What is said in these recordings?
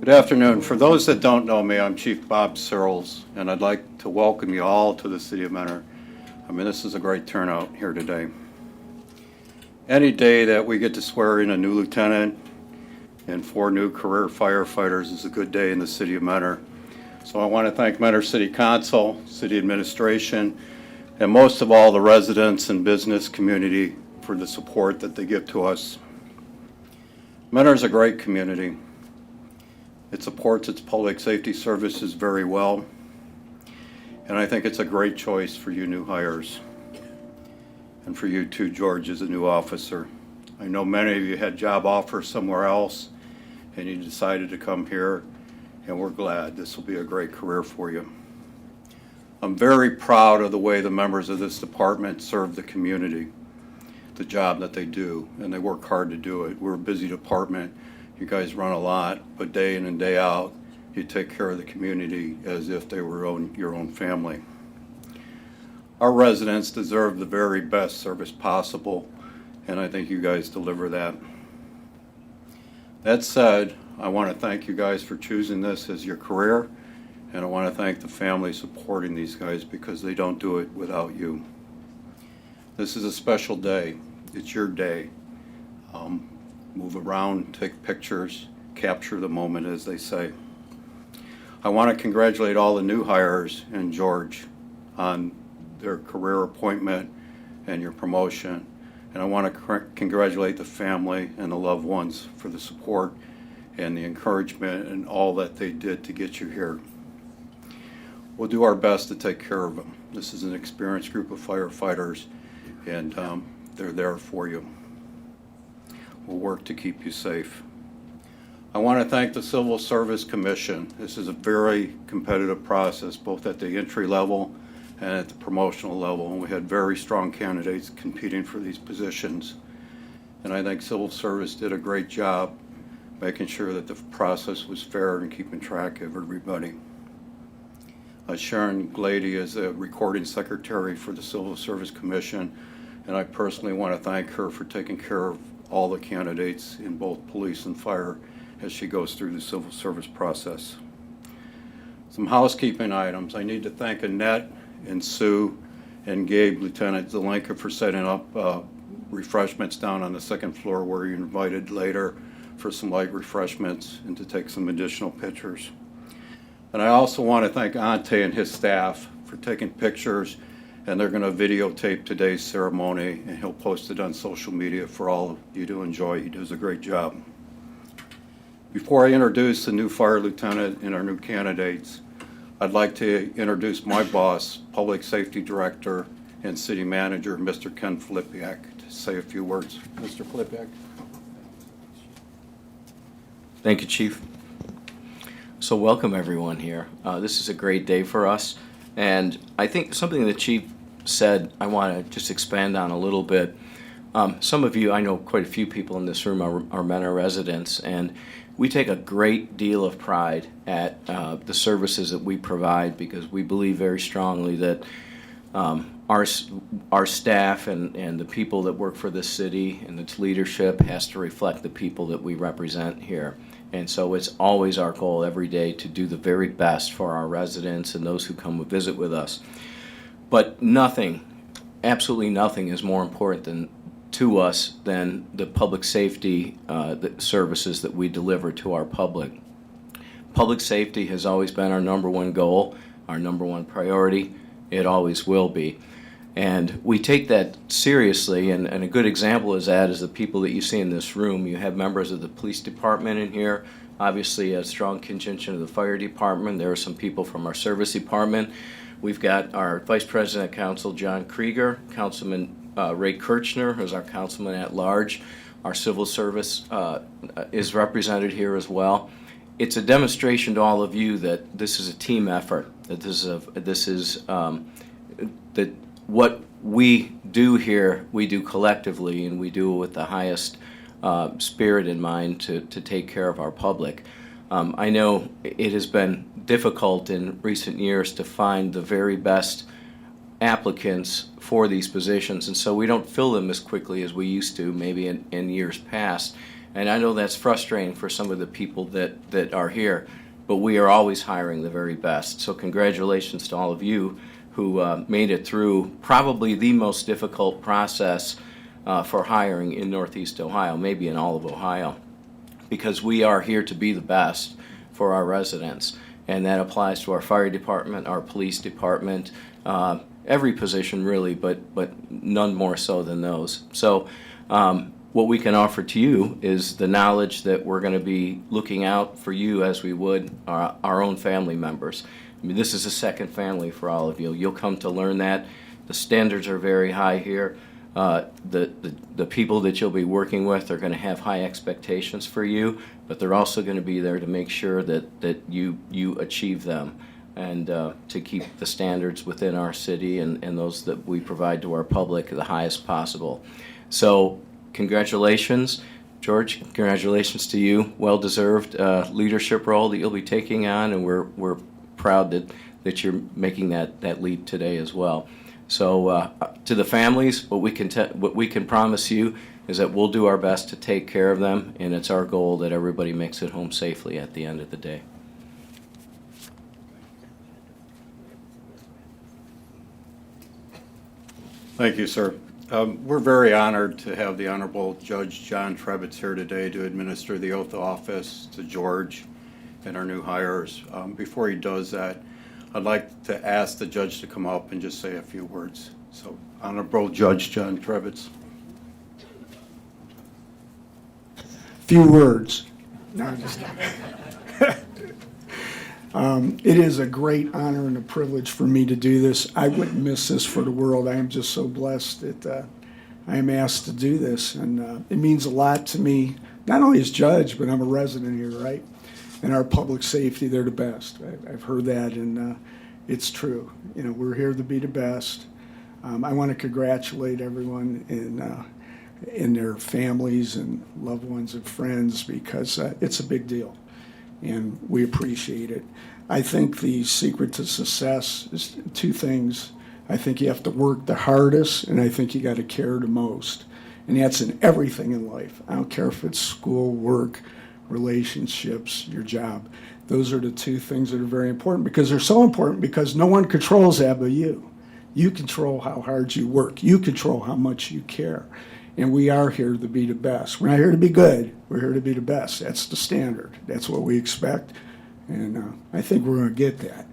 Good afternoon. For those that don't know me, I'm Chief Bob Searles, and I'd like to welcome you all to the City of Mentor. I mean, this is a great turnout here today. Any day that we get to swear in a new lieutenant and 4 new career firefighters is a good day in the City of Mentor. So I want to thank Mentor City Council, City Administration, and most of all the residents and business community for the support that they give to us. Mentor is a great community. It supports its public safety services very well, and I think it's a great choice for you new hires, and for you too, George, as a new officer. I know many of you had job offers somewhere else, and you decided to come here, and we're glad. This will be a great career for you. I'm very proud of the way the members of this department serve the community, the job that they do, and they work hard to do it. We're a busy department. You guys run a lot, but day in and day out, you take care of the community as if they were your own family. Our residents deserve the very best service possible, and I think you guys deliver that. That said, I want to thank you guys for choosing this as your career, and I want to thank the family supporting these guys because they don't do it without you. This is a special day. It's your day. Move around, take pictures, capture the moment, as they say. I want to congratulate all the new hires and George on their career appointment and your promotion. And I want to congratulate the family and the loved ones for the support and the encouragement and all that they did to get you here. We'll do our best to take care of them. This is an experienced group of firefighters, and they're there for you. We'll work to keep you safe. I want to thank the Civil Service Commission. This is a very competitive process, both at the entry level and at the promotional level, and we had very strong candidates competing for these positions. And I think Civil Service did a great job making sure that the process was fair and keeping track of everybody. Sharon Glady is the recording secretary for the Civil Service Commission, and I personally want to thank her for taking care of all the candidates in both police and fire as she goes through the civil service process. Some housekeeping items. I need to thank Annette and Sue and Gabe, Lieutenant Zelenka, for setting up refreshments down on the second floor where you're invited later for some light refreshments and to take some additional pictures. And I also want to thank Ante and his staff for taking pictures, and they're going to videotape today's ceremony, and he'll post it on social media for all of you to enjoy. He does a great job. Before I introduce the new fire lieutenant and our new candidates, I'd like to introduce my boss, Public Safety Director and City Manager, Mr. Ken Flipiak, to say a few words. Mr. Flipiak. Thank you, Chief. So welcome everyone here. This is a great day for us, and I think something the Chief said I want to just expand on a little bit. Some of you, I know quite a few people in this room are Mentor residents, and we take a great deal of pride at the services that we provide because we believe very strongly that our staff and the people that work for this city and its leadership has to reflect the people that we represent here. And so it's always our goal every day to do the very best for our residents and those who come visit with us. But nothing, absolutely nothing is more important to us than the public safety services that we deliver to our public. Public safety has always been our number one goal, our number one priority. It always will be. And we take that seriously, and a good example of that is the people that you see in this room. You have members of the police department in here, obviously a strong contingent of the fire department. There are some people from our service department. We've got our Vice President of Council, John Krieger, Councilman Ray Kirchner, who's our Councilman at Large. Our civil service is represented here as well. It's a demonstration to all of you that this is a team effort, that that what we do here, we do collectively, and we do it with the highest spirit in mind to take care of our public. I know it has been difficult in recent years to find the very best applicants for these positions, and so we don't fill them as quickly as we used to maybe in years past. And I know that's frustrating for some of the people that are here, but we are always hiring the very best. So congratulations to all of you who made it through probably the most difficult process for hiring in Northeast Ohio, maybe in all of Ohio, because we are here to be the best for our residents. And that applies to our fire department, our police department, every position really, but none more so than those. So what we can offer to you is the knowledge that we're going to be looking out for you as we would our own family members. I mean, this is a second family for all of you. You'll come to learn that. The standards are very high here. The people that you'll be working with are going to have high expectations for you, but they're also going to be there to make sure that you achieve them, and to keep the standards within our city and those that we provide to our public the highest possible. So congratulations, George. Congratulations to you. Well-deserved leadership role that you'll be taking on, and we're proud that you're making that lead today as well. So to the families, what we can promise you is that we'll do our best to take care of them, and it's our goal that everybody makes it home safely at the end of the day. Thank you, sir. We're very honored to have the Honorable Judge John Trebets here today to administer the oath of office to George and our new hires. Before he does that, I'd like to ask the judge to come up and just say a few words. So, Honorable Judge John Trebets. Few words. No, I'm just it is a great honor and a privilege for me to do this. I wouldn't miss this for the world. I am just so blessed that I am asked to do this, and it means a lot to me, not only as judge, but I'm a resident here, right? And our public safety, they're the best. I've heard that, and it's true. You know, we're here to be the best. I want to congratulate everyone in their families and loved ones and friends, because it's a big deal, and we appreciate it. I think the secret to success is two things. I think you have to work the hardest, and I think you got to care the most. And that's in everything in life. I don't care if it's school, work, relationships, your job. Those are the two things that are very important, because they're so important, because no one controls that but you. You control how hard you work. You control how much you care. And we are here to be the best. We're not here to be good. We're here to be the best. That's the standard. That's what we expect. And I think we're going to get that.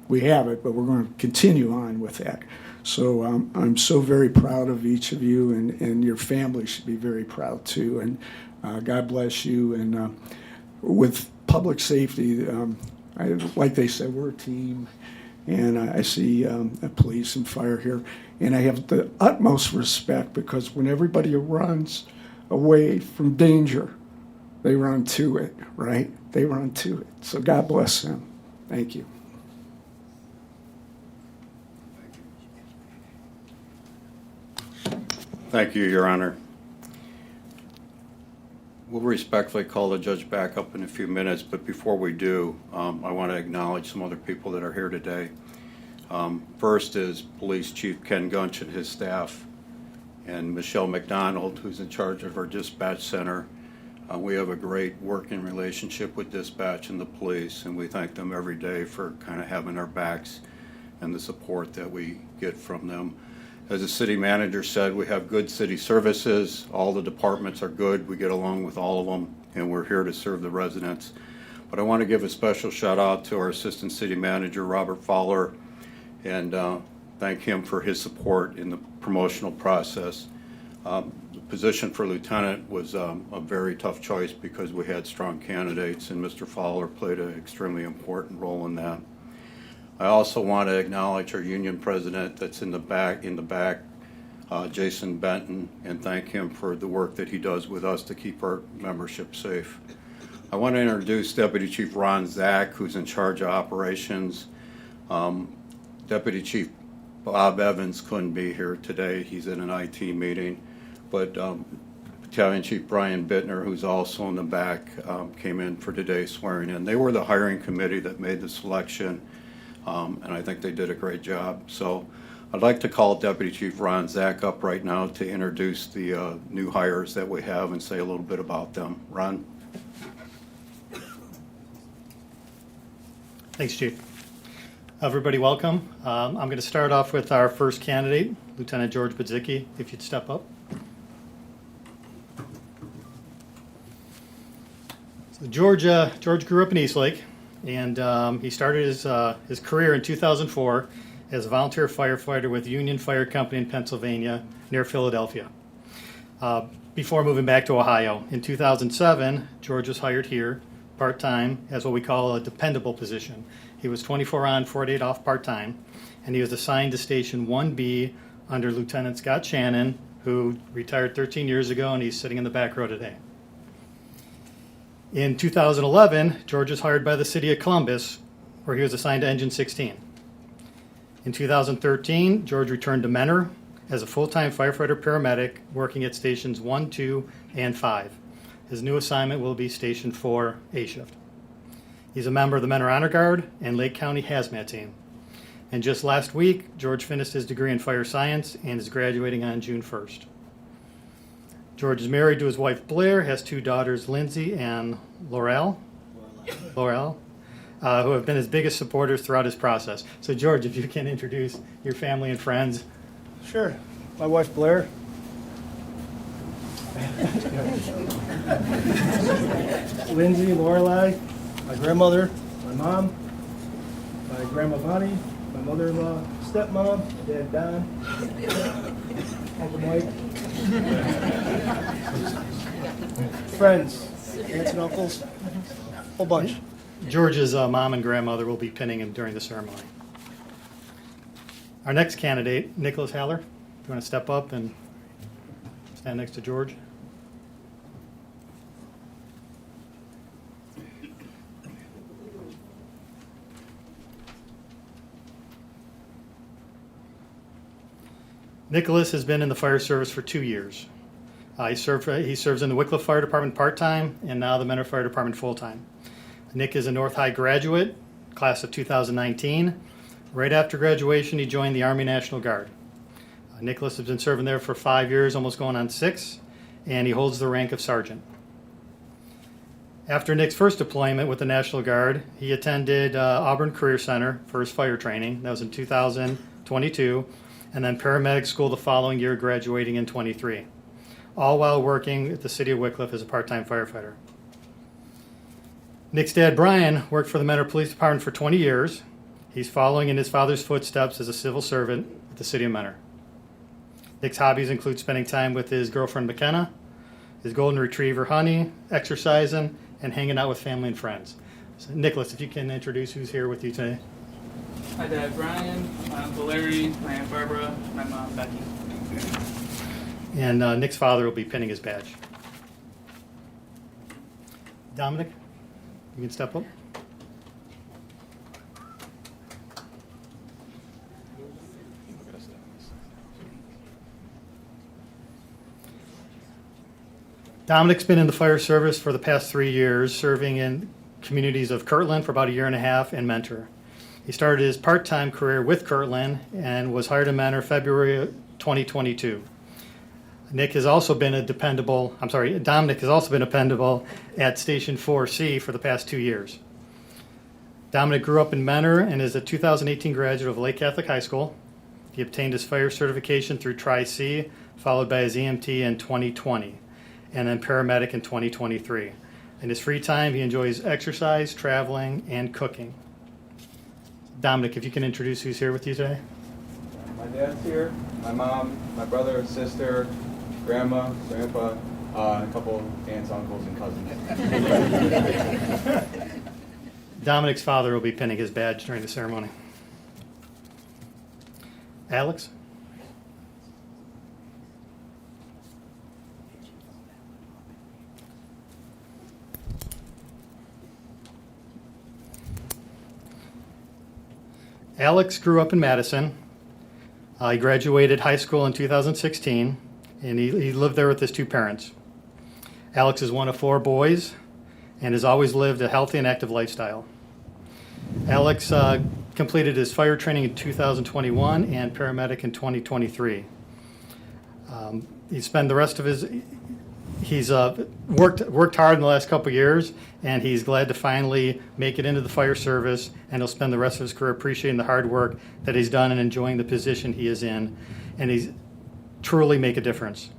We have it, but we're going to continue on with that. So I'm so very proud of each of you, and your family should be very proud too. And God bless you. And with public safety, like they said, we're a team. And I see police and fire here. And I have the utmost respect, because when everybody runs away from danger, they run to it, right? They run to it. So God bless them. Thank you. Thank you, Your Honor. We'll respectfully call the judge back up in a few minutes, but before we do, I want to acknowledge some other people that are here today. First is Police Chief Ken Gunch and his staff, and Michelle McDonald, who's in charge of our dispatch center. We have a great working relationship with dispatch and the police, and we thank them every day for kind of having our backs and the support that we get from them. As the city manager said, we have good city services. All the departments are good. We get along with all of them, and we're here to serve the residents. But I want to give a special shout out to our assistant city manager, Robert Fowler, and thank him for his support in the promotional process. The position for lieutenant was a very tough choice, because we had strong candidates, and Mr. Fowler played an extremely important role in that. I also want to acknowledge our union president that's in the back, Jason Benton, and thank him for the work that he does with us to keep our membership safe. I want to introduce Deputy Chief Ron Zach, who's in charge of operations. Deputy Chief Bob Evans couldn't be here today. He's in an IT meeting, but Battalion Chief Brian Bittner, who's also in the back, came in for today's swearing in. They were the hiring committee that made the selection. And I think they did a great job. So I'd like to call Deputy Chief Ron Zach up right now to introduce the new hires that we have and say a little bit about them. Ron? Thanks, Chief. Everybody, welcome. I'm going to start off with our first candidate, Lieutenant George Budzicki, if you'd step up. So George grew up in Eastlake, and he started his career in 2004 as a volunteer firefighter with Union Fire Company in Pennsylvania, near Philadelphia, before moving back to Ohio. In 2007, George was hired here part-time as what we call a dependable position. He was 24 on, 48 off part-time, and he was assigned to Station 1B under Lieutenant Scott Shannon, who retired 13 years ago, and he's sitting in the back row today. In 2011, George was hired by the City of Columbus, where he was assigned to Engine 16. In 2013, George returned to Mentor as a full-time firefighter paramedic working at Stations 1, 2, and 5. His new assignment will be Station 4, A shift. He's a member of the Mentor Honor Guard and Lake County Hazmat Team. And just last week, George finished his degree in fire science and is graduating on June 1st. George is married to his wife Blair, has two daughters, Lindsay and Laurel, who have been his biggest supporters throughout his process. So George, if you can introduce your family and friends. Sure. My wife Blair. Lindsay, Lorelei, my grandmother, my mom, my grandma Bonnie, my mother-in-law, stepmom, my dad Don, Uncle Mike, friends, aunts and uncles, whole bunch. George's mom and grandmother will be pinning him during the ceremony. Our next candidate, Nicholas Haller. Do you want to step up and stand next to George? Nicholas has been in the fire service for 2 years. He serves in the Wickliffe Fire Department part-time and now the Mentor Fire Department full-time. Nick is a North High graduate, class of 2019. Right after graduation, he joined the Army National Guard. Nicholas has been serving there for 5 years, almost going on 6, and he holds the rank of sergeant. After Nick's first deployment with the National Guard, he attended Auburn Career Center for his fire training. That was in 2022, and then paramedic school the following year, graduating in 23, all while working at the city of Wickliffe as a part-time firefighter. Nick's dad, Brian, worked for the Mentor Police Department for 20 years. He's following in his father's footsteps as a civil servant at the city of Mentor. Nick's hobbies include spending time with his girlfriend, McKenna, his golden retriever, Honey, exercising, and hanging out with family and friends. So, Nicholas, if you can introduce who's here with you today. My dad, Brian, my uncle Larry, my aunt Barbara, my mom, Becky. And Nick's father will be pinning his badge. Dominic, you can step up. Dominic's been in the fire service for the past 3 years, serving in communities of Kirtland for about a year and a half and Mentor. He started his part-time career with Kirtland and was hired in Mentor February 2022. Dominic has also been a dependable at Station 4C for the past 2 years. Dominic grew up in Mentor and is a 2018 graduate of Lake Catholic High School. He obtained his fire certification through Tri-C, followed by his EMT in 2020, and then paramedic in 2023. In his free time, he enjoys exercise, traveling, and cooking. Dominic, if you can introduce who's here with you today. My dad's here, my mom, my brother, sister, grandma, grandpa, a couple aunts, uncles, and cousins. Dominic's father will be pinning his badge during the ceremony. Alex? Alex grew up in Madison. He graduated high school in 2016, and he lived there with his two parents. Alex is one of 4 boys and has always lived a healthy and active lifestyle. Alex completed his fire training in 2021 and paramedic in 2023. He spent the rest of he's worked hard in the last couple of years, and he's glad to finally make it into the fire service, and he'll spend the rest of his career appreciating the hard work that he's done and enjoying the position he is in, and he's truly make a difference.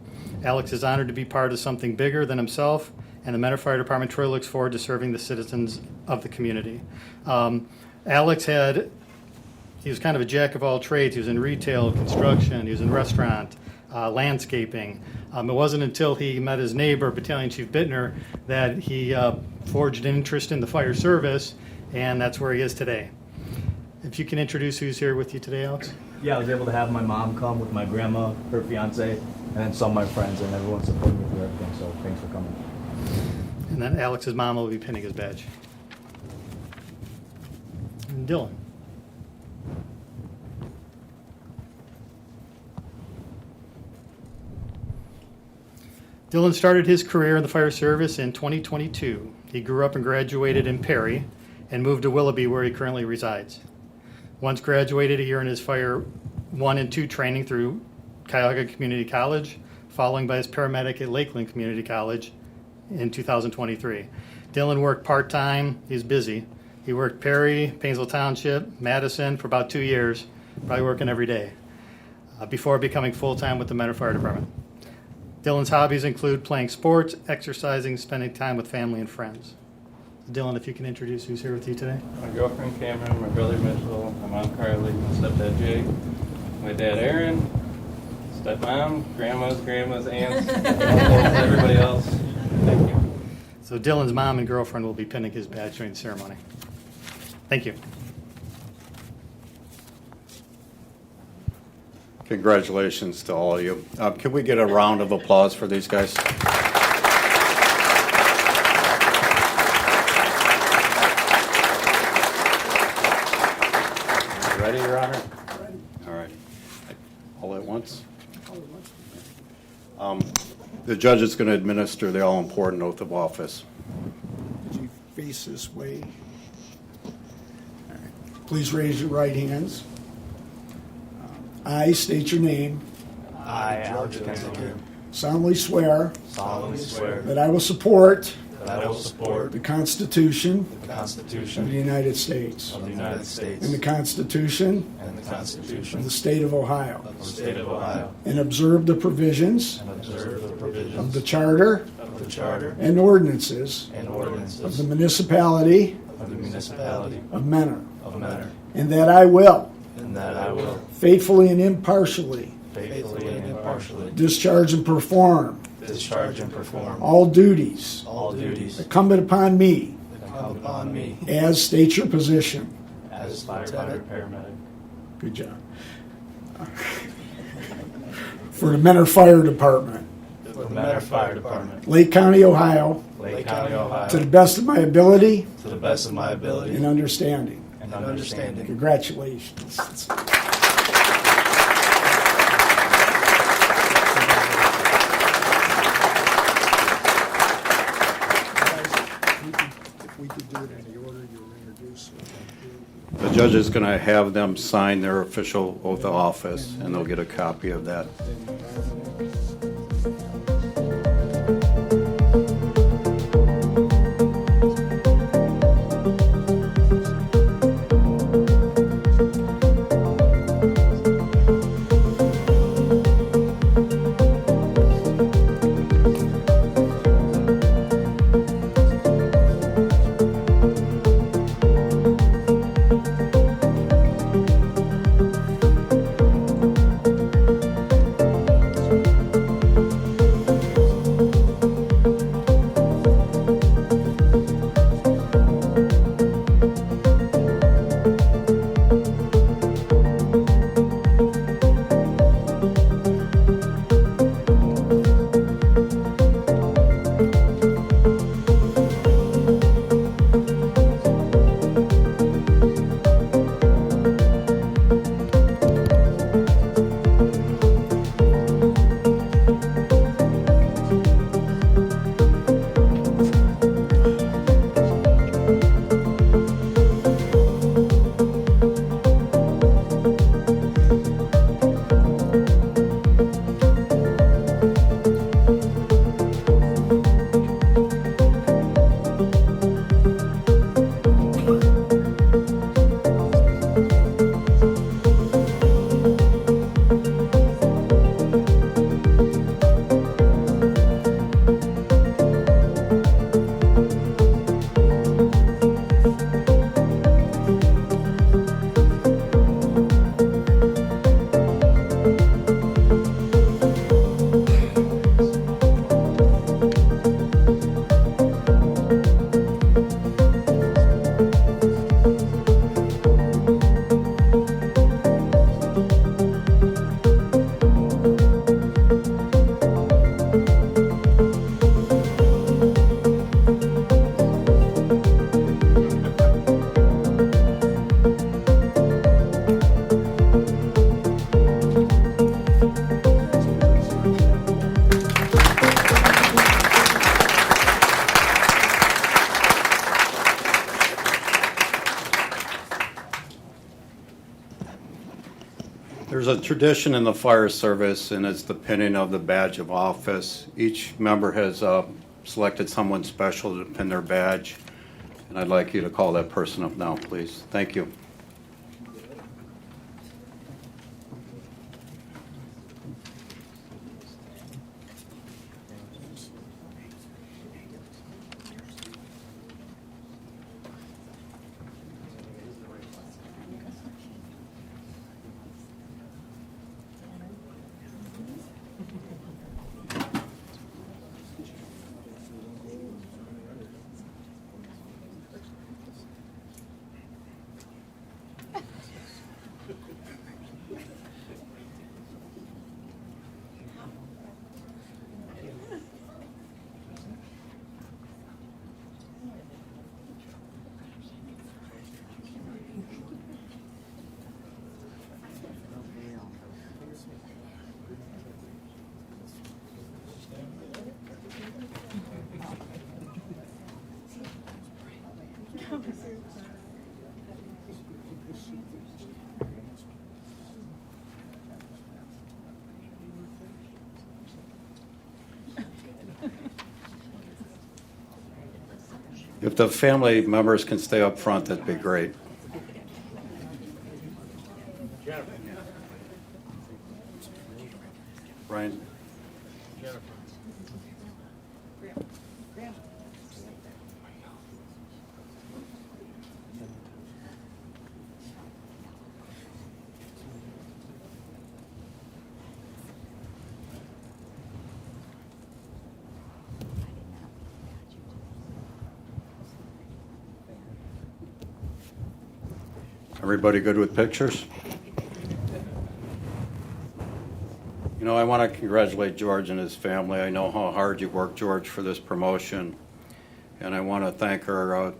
Alex is honored to be part of something bigger than himself, and the Mentor Fire Department truly looks forward to serving the citizens of the community. Alex he was kind of a jack of all trades. He was in retail, construction, he was in restaurant, landscaping. It wasn't until he met his neighbor, Battalion Chief Bittner, that he forged an interest in the fire service, and that's where he is today. If you can introduce who's here with you today, Alex. Yeah, I was able to have my mom come with my grandma, her fiance, and then some of my friends, and everyone supported me through everything, so thanks for coming. And then Alex's mom will be pinning his badge. And Dylan. Dylan started his career in the fire service in 2022. He grew up and graduated in Perry and moved to Willoughby, where he currently resides. Once graduated, he earned his Fire 1 and 2 training through Cuyahoga Community College, following by his paramedic at Lakeland Community College in 2023. Dylan worked part-time. He's busy. He worked Perry, Painesville Township, Madison for about 2 years, probably working every day, before becoming full-time with the Mentor Fire Department. Dylan's hobbies include playing sports, exercising, spending time with family and friends. Dylan, if you can introduce who's here with you today. My girlfriend Cameron, my brother Mitchell, my mom Carly, my stepdad Jake, my dad Aaron, stepmom, grandmas, aunts, uncles, everybody else. Thank you. So Dylan's mom and girlfriend will be pinning his badge during the ceremony. Thank you. Congratulations to all of you. Can we get a round of applause for these guys? Ready, Your Honor? Ready. All right. All at once? The judge is going to administer the all-important oath of office. Could you face this way? All right. Please raise your right hands. I state your name. I, Alex Kensinger, Solemnly swear solemnly swear that I will support that I will support the Constitution the of the Constitution United States of the United States and the Constitution and the Constitution of the State of Ohio, of the State of Ohio, and observe the provisions and observe the of provisions the Charter of the Charter and ordinances and of ordinances the Municipality of the Municipality of Mentor, of Mentor, and that I will and that I will faithfully and impartially faithfully and impartially discharge and perform discharge and perform all duties all duties incumbent upon me that come upon me as state your position. as firefighter paramedic Good job. For the Mentor Fire Department, for the Mentor Fire Department, Lake County, Ohio, Lake County, Ohio, to the best of my ability to the best of my ability and understanding. and understanding. Congratulations. If we could do it in the order you were introduced. The judge is going to have them sign their official oath of office, and they'll get a copy of that. There's a tradition in the fire service, and it's the pinning of the badge of office. Each member has selected someone special to pin their badge, and I'd like you to call that person up now, please. Thank you. If the family members can stay up front, that'd be great. Brian? Everybody good with pictures? You know, I want to congratulate George and his family. I know how hard you worked, George, for this promotion. And I want to thank our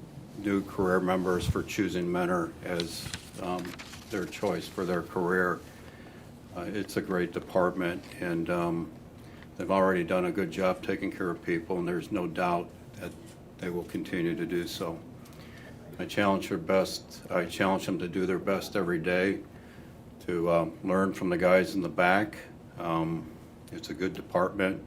new career members for choosing Mentor as their choice for their career. It's a great department, and they've already done a good job taking care of people, and there's no doubt that they will continue to do so. I challenge them to do their best every day, to learn from the guys in the back. It's a good department,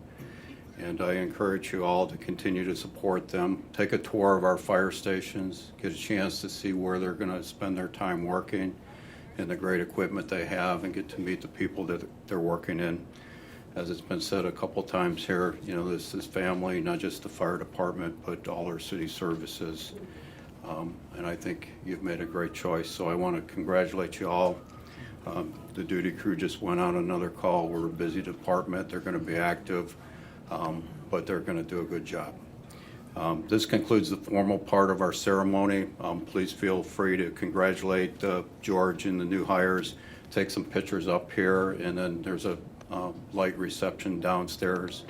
and I encourage you all to continue to support them. Take a tour of our fire stations, get a chance to see where they're going to spend their time working and the great equipment they have, and get to meet the people that they're working in. As it's been said a couple times here, you know, this is family, not just the fire department, but all our city services. And I think you've made a great choice, so I want to congratulate you all. The duty crew just went on another call. We're a busy department. They're going to be active, but they're going to do a good job. This concludes the formal part of our ceremony. Please feel free to congratulate George and the new hires. Take some pictures up here, and then there's a light reception downstairs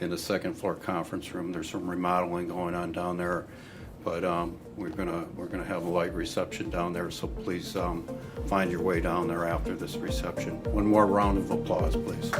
in the second floor conference room. There's some remodeling going on down there. But we're gonna have a light reception down there, so please find your way down there after this reception. One more round of applause, please.